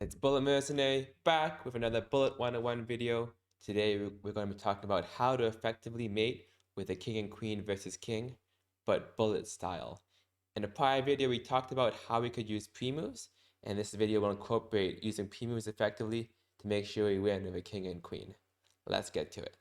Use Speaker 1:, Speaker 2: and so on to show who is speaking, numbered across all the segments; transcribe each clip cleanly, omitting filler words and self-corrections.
Speaker 1: It's Bullet Mercenary back with another Bullet 101 video. Today we're going to be talking about how to effectively mate with a king and queen versus king, but bullet style. In the prior video we talked about how we could use pre-moves, and this video will incorporate using pre-moves effectively to make sure we win with a king and queen. Let's get to it.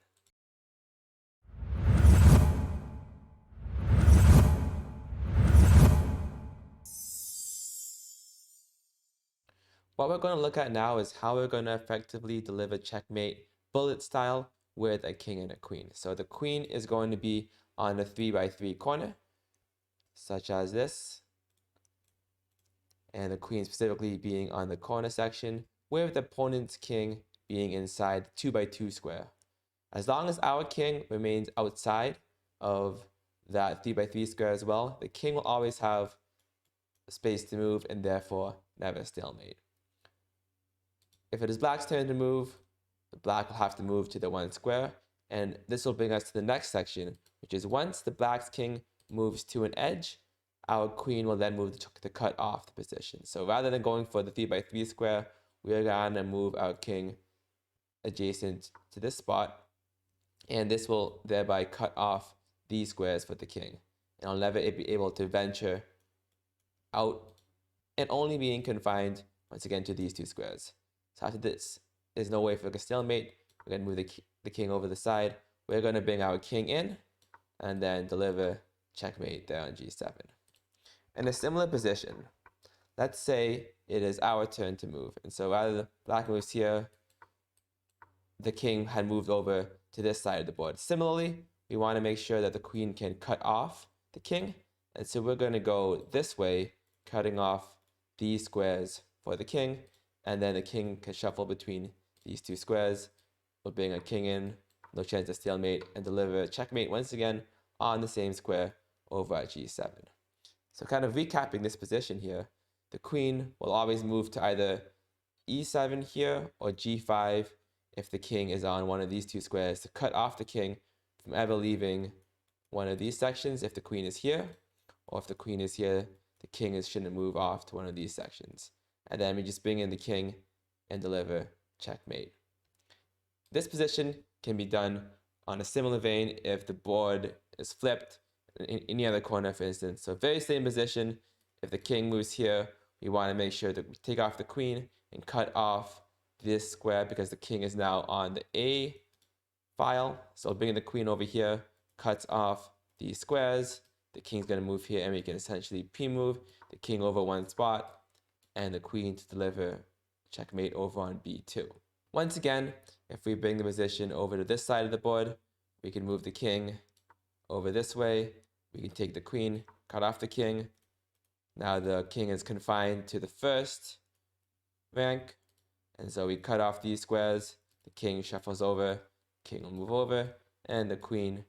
Speaker 1: What we're going to look at now is how we're going to effectively deliver checkmate bullet style with a king and a queen. So the queen is going to be on the 3x3 corner, such as this, and the queen specifically being on the corner section, with the opponent's king being inside the 2x2 square. As long as our king remains outside of that 3x3 square as well, the king will always have space to move and therefore never stalemate. If it is black's turn to move, the black will have to move to the 1 square, and this will bring us to the next section, which is once the black's king moves to an edge, our queen will then move to cut off the position. So rather than going for the 3x3 square, we're going to move our king adjacent to this spot, and this will thereby cut off these squares for the king. And I'll never be able to venture out and only being confined once again to these 2 squares. So after this, there's no way for a stalemate. We're going to move the king over the side. We're going to bring our king in and then deliver checkmate there on g7. In a similar position, let's say it is our turn to move. And so rather than black moves here, the king had moved over to this side of the board. Similarly, we want to make sure that the queen can cut off the king. And so we're going to go this way, cutting off these squares for the king. And then the king can shuffle between these 2 squares. We'll bring a king in, no chance of stalemate, and deliver checkmate once again on the same square over at g7. So kind of recapping this position here, the queen will always move to either e7 here or g5 if the king is on one of these 2 squares to cut off the king from ever leaving one of these sections if the queen is here, or if the queen is here, the king shouldn't move off to one of these sections. And then we just bring in the king and deliver checkmate. This position can be done on a similar vein if the board is flipped in any other corner, for instance. So very same position. If the king moves here, we want to make sure that we take off the queen and cut off this square because the king is now on the A file. So bringing the queen over here cuts off these squares. The king's going to move here and we can essentially pre-move the king over 1 spot and the queen to deliver checkmate over on b2. Once again, if we bring the position over to this side of the board, we can move the king over this way. We can take the queen, cut off the king. Now the king is confined to the first rank, and so we cut off these squares. The king shuffles over, king will move over, and the queen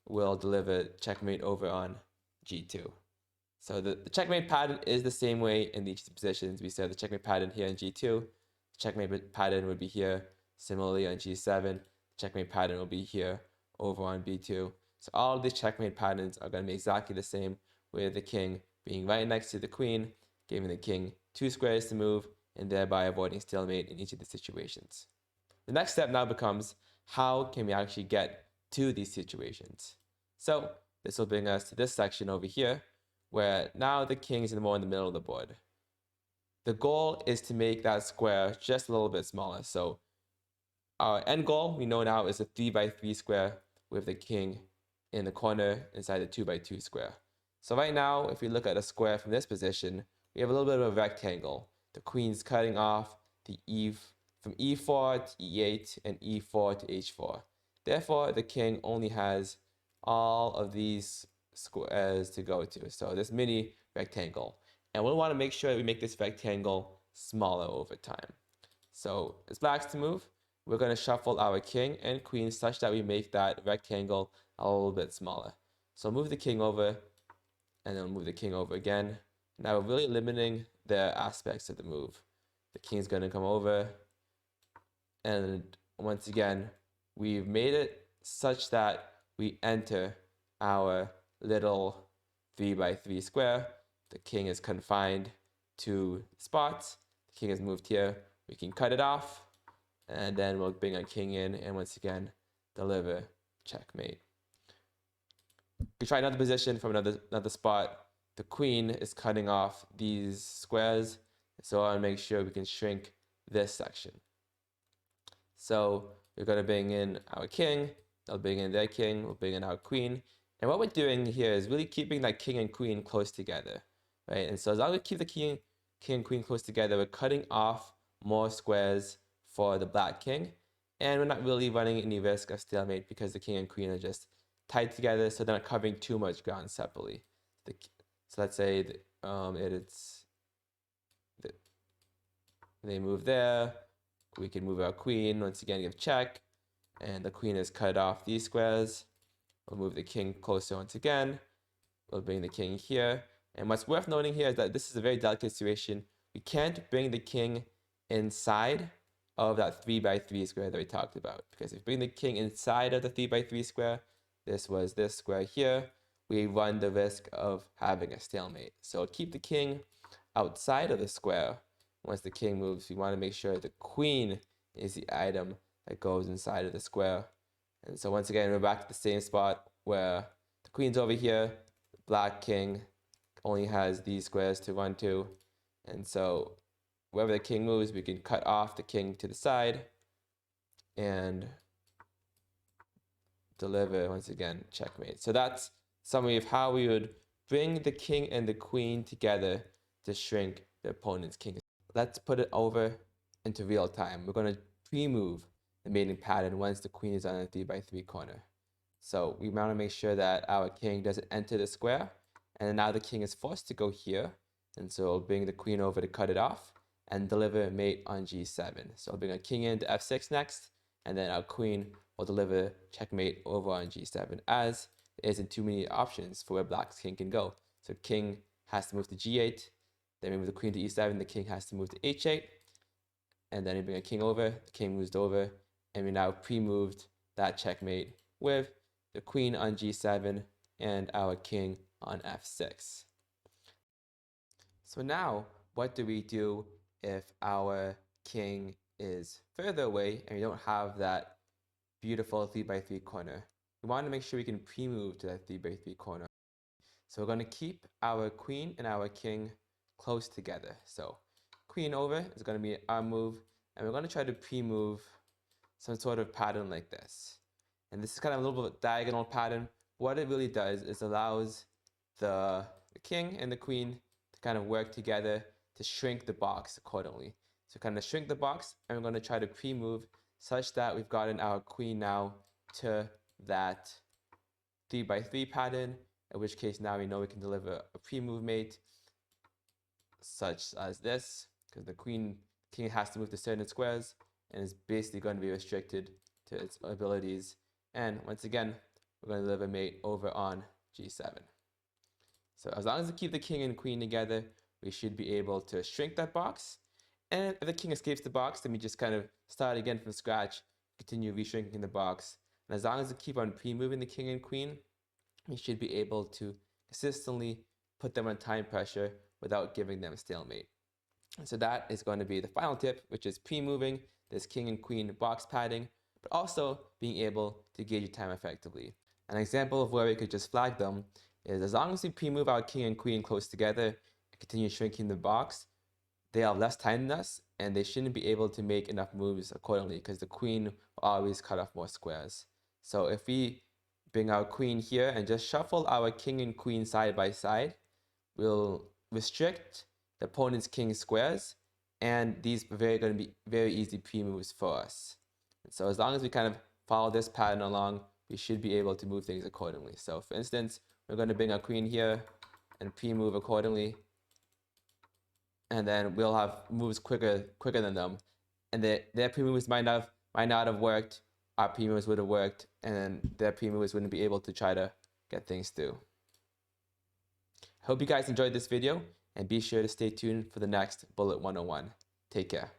Speaker 1: will deliver checkmate over on g2. So the checkmate pattern is the same way in each positions. We said the checkmate pattern here in g2. The checkmate pattern would be here. Similarly on g7, the checkmate pattern will be here over on b2. So all of these checkmate patterns are going to be exactly the same, with the king being right next to the queen, giving the king 2 squares to move, and thereby avoiding stalemate in each of the situations. The next step now becomes, how can we actually get to these situations? So this will bring us to this section over here, where now the king is more in the middle of the board. The goal is to make that square just a little bit smaller. So our end goal, we know now, is a 3x3 square with the king in the corner inside the 2x2 square. So right now, if we look at a square from this position, we have a little bit of a rectangle. The queen's cutting off the from e4 to e8 and e4 to h4. Therefore, the king only has all of these squares to go to. So this mini rectangle. And we'll want to make sure that we make this rectangle smaller over time. So as black's to move, we're going to shuffle our king and queen such that we make that rectangle a little bit smaller. So move the king over, and then move the king over again. Now we're really limiting the aspects of the move. The king's going to come over, and once again, we've made it such that we enter our little 3x3 square. The king is confined to spots. The king is moved here, we can cut it off, and then we'll bring our king in, and once again, deliver checkmate. We try another position from another spot. The queen is cutting off these squares, so I want to make sure we can shrink this section. So we're going to bring in our king, they'll bring in their king, we'll bring in our queen. And what we're doing here is really keeping that king and queen close together, right? And so as long as we keep the king and queen close together, we're cutting off more squares for the black king. And we're not really running any risk of stalemate because the king and queen are just tied together, so they're not covering too much ground separately. So let's say they move there. We can move our queen, once again give check, and the queen has cut off these squares. We'll move the king closer once again. We'll bring the king here. And what's worth noting here is that this is a very delicate situation. We can't bring the king inside of that 3x3 square that we talked about, because if we bring the king inside of the 3x3 square, this was this square here, we run the risk of having a stalemate. So keep the king outside of the square. Once the king moves, we want to make sure the queen is the item that goes inside of the square. And so once again, we're back to the same spot where the queen's over here, the black king only has these squares to run to. And so wherever the king moves, we can cut off the king to the side and deliver, once again, checkmate. So that's summary of how we would bring the king and the queen together to shrink the opponent's king. Let's put it over into real time. We're going to pre-move the mating pattern once the queen is on the 3x3 corner. So we want to make sure that our king doesn't enter the square, and now the king is forced to go here, and so we'll bring the queen over to cut it off and deliver mate on g7. So we'll bring our king into f6 next, and then our queen will deliver checkmate over on g7, as there isn't too many options for where black's king can go. So king has to move to g8, then we move the queen to e7, the king has to move to h8, and then we bring a king over, the king moves over, and we now pre-moved that checkmate with the queen on g7 and our king on f6. So now, what do we do if our king is further away and we don't have that beautiful 3x3 corner? We want to make sure we can pre-move to that 3x3 corner. So we're going to keep our queen and our king close together. So queen over is going to be our move, and we're going to try to pre-move some sort of pattern like this. And this is kind of a little bit of a diagonal pattern. What it really does is allows the king and the queen to kind of work together to shrink the box accordingly. So kind of shrink the box, and we're going to try to pre-move such that we've gotten our queen now to that 3x3 pattern, in which case now we know we can deliver a pre-move mate such as this, because the king has to move to certain squares and is basically going to be restricted to its abilities. And once again, we're going to deliver mate over on g7. So as long as we keep the king and queen together, we should be able to shrink that box. And if the king escapes the box, then we just kind of start again from scratch, continue reshrinking the box. And as long as we keep on pre-moving the king and queen, we should be able to consistently put them on time pressure without giving them a stalemate. And so that is going to be the final tip, which is pre-moving this king and queen box padding, but also being able to gauge your time effectively. An example of where we could just flag them is as long as we pre-move our king and queen close together and continue shrinking the box, they have less time than us, and they shouldn't be able to make enough moves accordingly because the queen will always cut off more squares. So if we bring our queen here and just shuffle our king and queen side by side, we'll restrict the opponent's king squares, and these are going to be very easy pre-moves for us. And so as long as we kind of follow this pattern along, we should be able to move things accordingly. So for instance, we're going to bring our queen here and pre-move accordingly, and then we'll have moves quicker than them, and their pre-moves might not have worked. Our pre-moves would have worked, and their pre-moves wouldn't be able to try to get things through. I hope you guys enjoyed this video, and be sure to stay tuned for the next Bullet 101. Take care.